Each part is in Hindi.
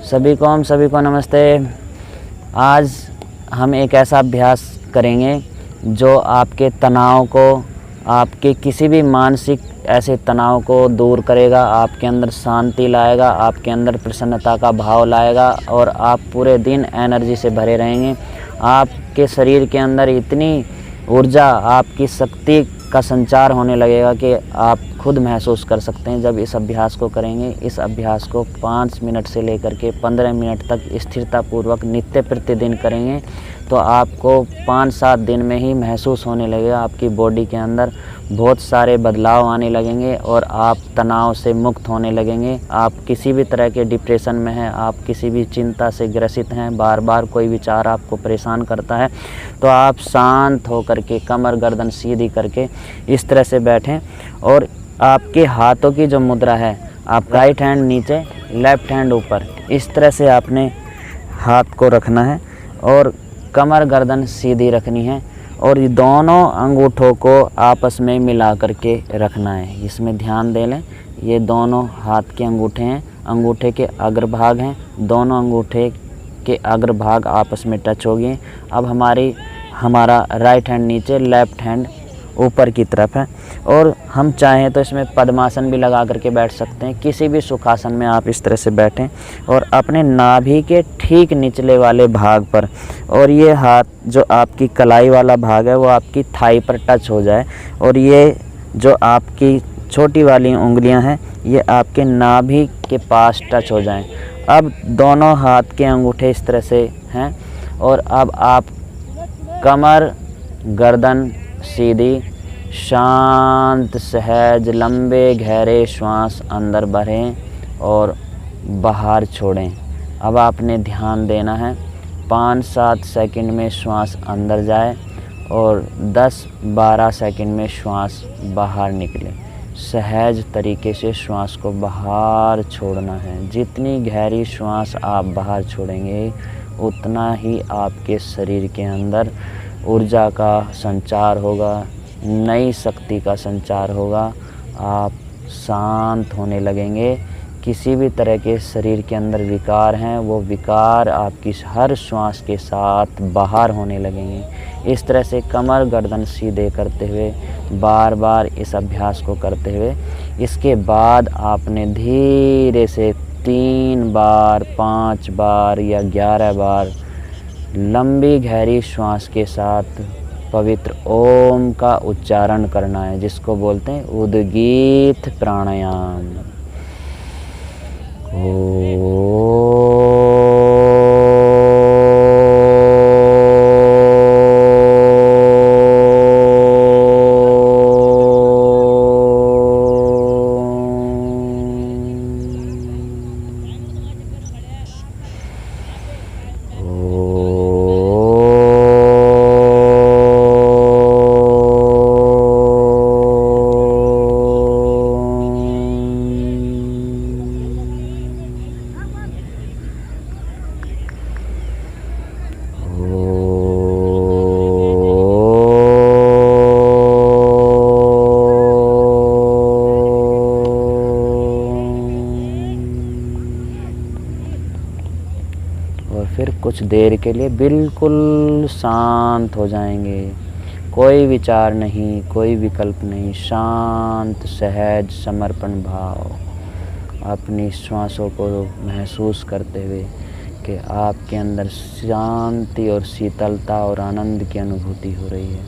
सभी को नमस्ते। आज हम एक ऐसा अभ्यास करेंगे जो आपके तनाव को, आपके किसी भी मानसिक ऐसे तनाव को दूर करेगा, आपके अंदर शांति लाएगा, आपके अंदर प्रसन्नता का भाव लाएगा और आप पूरे दिन एनर्जी से भरे रहेंगे। आपके शरीर के अंदर इतनी ऊर्जा, आपकी शक्ति का संचार होने लगेगा कि आप खुद महसूस कर सकते हैं। जब इस अभ्यास को करेंगे, इस अभ्यास को 5 मिनट से लेकर के 15 मिनट तक स्थिरतापूर्वक नित्य प्रतिदिन करेंगे तो आपको 5-7 दिन में ही महसूस होने लगेगा। आपकी बॉडी के अंदर बहुत सारे बदलाव आने लगेंगे और आप तनाव से मुक्त होने लगेंगे। आप किसी भी तरह के डिप्रेशन में हैं, आप किसी भी चिंता से ग्रसित हैं, बार बार कोई विचार आपको परेशान करता है, तो आप शांत होकर के कमर गर्दन सीधी करके इस तरह से बैठें और आपके हाथों की जो मुद्रा है, आप राइट हैंड नीचे, लेफ़्ट हैंड ऊपर, इस तरह से आपने हाथ को रखना है और कमर गर्दन सीधी रखनी है और ये दोनों अंगूठों को आपस में मिला करके रखना है। इसमें ध्यान दे लें, ये दोनों हाथ के अंगूठे हैं, अंगूठे के अग्रभाग हैं, दोनों अंगूठे के अग्रभाग आपस में टच हो गए। अब हमारा राइट हैंड नीचे, लेफ़्ट हैंड ऊपर की तरफ है और हम चाहें तो इसमें पद्मासन भी लगा करके बैठ सकते हैं। किसी भी सुखासन में आप इस तरह से बैठें और अपने नाभि के ठीक निचले वाले भाग पर, और ये हाथ जो आपकी कलाई वाला भाग है वो आपकी थाई पर टच हो जाए और ये जो आपकी छोटी वाली उंगलियां हैं ये आपके नाभि के पास टच हो जाएं। अब दोनों हाथ के अंगूठे इस तरह से हैं और अब आप कमर गर्दन सीधी, शांत सहज लंबे गहरे श्वास अंदर भरें और बाहर छोड़ें। अब आपने ध्यान देना है 5-7 सेकंड में श्वास अंदर जाए और 10-12 सेकंड में श्वास बाहर निकले। सहज तरीके से श्वास को बाहर छोड़ना है। जितनी गहरी श्वास आप बाहर छोड़ेंगे उतना ही आपके शरीर के अंदर ऊर्जा का संचार होगा, नई शक्ति का संचार होगा। आप शांत होने लगेंगे। किसी भी तरह के शरीर के अंदर विकार हैं वो विकार आपकी हर श्वास के साथ बाहर होने लगेंगे। इस तरह से कमर गर्दन सीधे करते हुए बार बार इस अभ्यास को करते हुए इसके बाद आपने धीरे से 3 बार, 5 बार या 11 बार लंबी गहरी श्वास के साथ पवित्र ओम का उच्चारण करना है, जिसको बोलते हैं उद्गीत प्राणायाम। और फिर कुछ देर के लिए बिल्कुल शांत हो जाएंगे। कोई विचार नहीं, कोई विकल्प नहीं, शांत सहज समर्पण भाव अपनी श्वासों को महसूस करते हुए कि आपके अंदर शांति और शीतलता और आनंद की अनुभूति हो रही है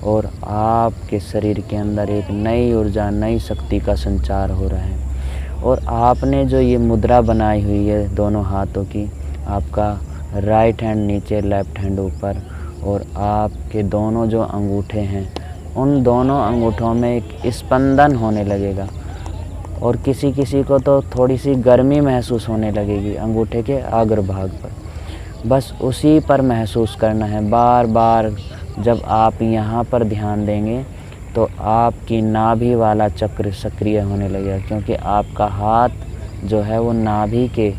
और आपके शरीर के अंदर एक नई ऊर्जा, नई शक्ति का संचार हो रहा है। और आपने जो ये मुद्रा बनाई हुई है दोनों हाथों की, आपका राइट हैंड नीचे, लेफ़्ट हैंड ऊपर, और आपके दोनों जो अंगूठे हैं उन दोनों अंगूठों में एक स्पंदन होने लगेगा और किसी किसी को तो थोड़ी सी गर्मी महसूस होने लगेगी अंगूठे के अग्रभाग पर। बस उसी पर महसूस करना है बार बार। जब आप यहाँ पर ध्यान देंगे तो आपकी नाभि वाला चक्र सक्रिय होने लगेगा, क्योंकि आपका हाथ जो है वो नाभि के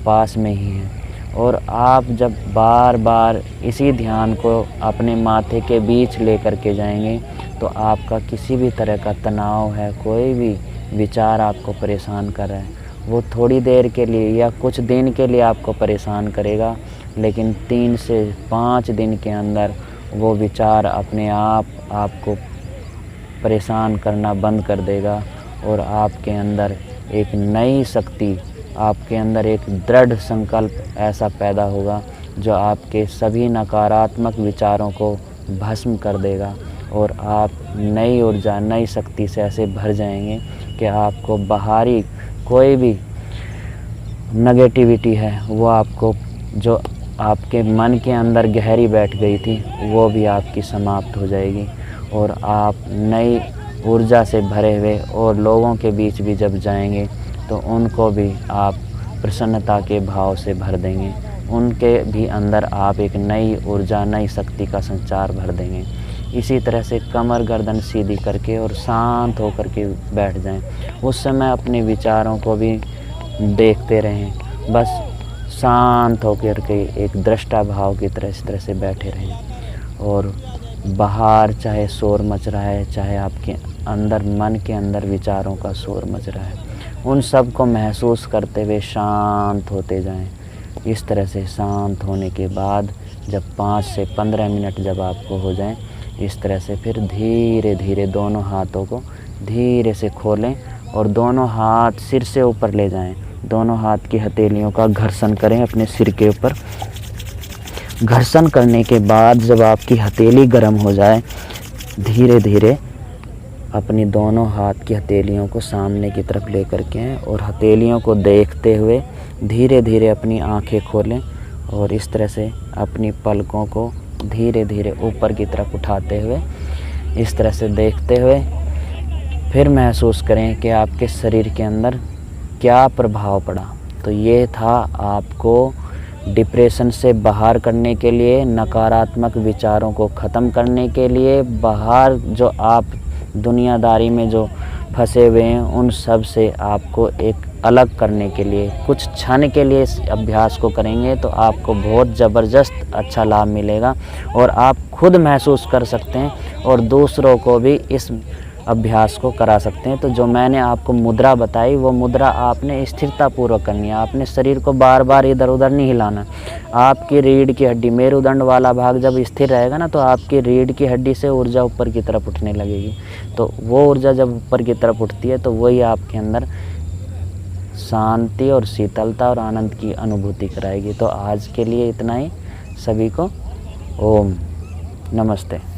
पास में ही है। और आप जब बार बार इसी ध्यान को अपने माथे के बीच लेकर के जाएंगे तो आपका किसी भी तरह का तनाव है, कोई भी विचार आपको परेशान कर रहा है, वो थोड़ी देर के लिए या कुछ दिन के लिए आपको परेशान करेगा, लेकिन 3 से 5 दिन के अंदर वो विचार अपने आप आपको परेशान करना बंद कर देगा और आपके अंदर एक नई शक्ति, आपके अंदर एक दृढ़ संकल्प ऐसा पैदा होगा जो आपके सभी नकारात्मक विचारों को भस्म कर देगा और आप नई ऊर्जा, नई शक्ति से ऐसे भर जाएंगे कि आपको बाहरी कोई भी नेगेटिविटी है वो आपको, जो आपके मन के अंदर गहरी बैठ गई थी, वो भी आपकी समाप्त हो जाएगी और आप नई ऊर्जा से भरे हुए और लोगों के बीच भी जब जाएंगे तो उनको भी आप प्रसन्नता के भाव से भर देंगे, उनके भी अंदर आप एक नई ऊर्जा, नई शक्ति का संचार भर देंगे। इसी तरह से कमर गर्दन सीधी करके और शांत होकर के बैठ जाएं। उस समय अपने विचारों को भी देखते रहें, बस शांत होकर के एक दृष्टा भाव की तरह इस तरह से बैठे रहें और बाहर चाहे शोर मच रहा है, चाहे आपके अंदर मन के अंदर विचारों का शोर मच रहा है, उन सब को महसूस करते हुए शांत होते जाएं। इस तरह से शांत होने के बाद जब 5 से 15 मिनट जब आपको हो जाएं, इस तरह से फिर धीरे धीरे दोनों हाथों को धीरे से खोलें और दोनों हाथ सिर से ऊपर ले जाएं। दोनों हाथ की हथेलियों का घर्षण करें अपने सिर के ऊपर। घर्षण करने के बाद जब आपकी हथेली गर्म हो जाए, धीरे धीरे अपनी दोनों हाथ की हथेलियों को सामने की तरफ लेकर के आएं और हथेलियों को देखते हुए धीरे धीरे अपनी आंखें खोलें और इस तरह से अपनी पलकों को धीरे धीरे ऊपर की तरफ उठाते हुए इस तरह से देखते हुए फिर महसूस करें कि आपके शरीर के अंदर क्या प्रभाव पड़ा। तो ये था आपको डिप्रेशन से बाहर करने के लिए, नकारात्मक विचारों को ख़त्म करने के लिए, बाहर जो आप दुनियादारी में जो फंसे हुए हैं उन सब से आपको एक अलग करने के लिए। कुछ क्षण के लिए इस अभ्यास को करेंगे तो आपको बहुत ज़बरदस्त अच्छा लाभ मिलेगा और आप खुद महसूस कर सकते हैं और दूसरों को भी इस अभ्यास को करा सकते हैं। तो जो मैंने आपको मुद्रा बताई वो मुद्रा आपने स्थिरतापूर्वक करनी है। आपने शरीर को बार बार इधर उधर नहीं हिलाना। आपकी रीढ़ की हड्डी, मेरुदंड वाला भाग जब स्थिर रहेगा ना तो आपकी रीढ़ की हड्डी से ऊर्जा ऊपर की तरफ उठने लगेगी। तो वो ऊर्जा जब ऊपर की तरफ उठती है तो वही आपके अंदर शांति और शीतलता और आनंद की अनुभूति कराएगी। तो आज के लिए इतना ही। सभी को ओम नमस्ते।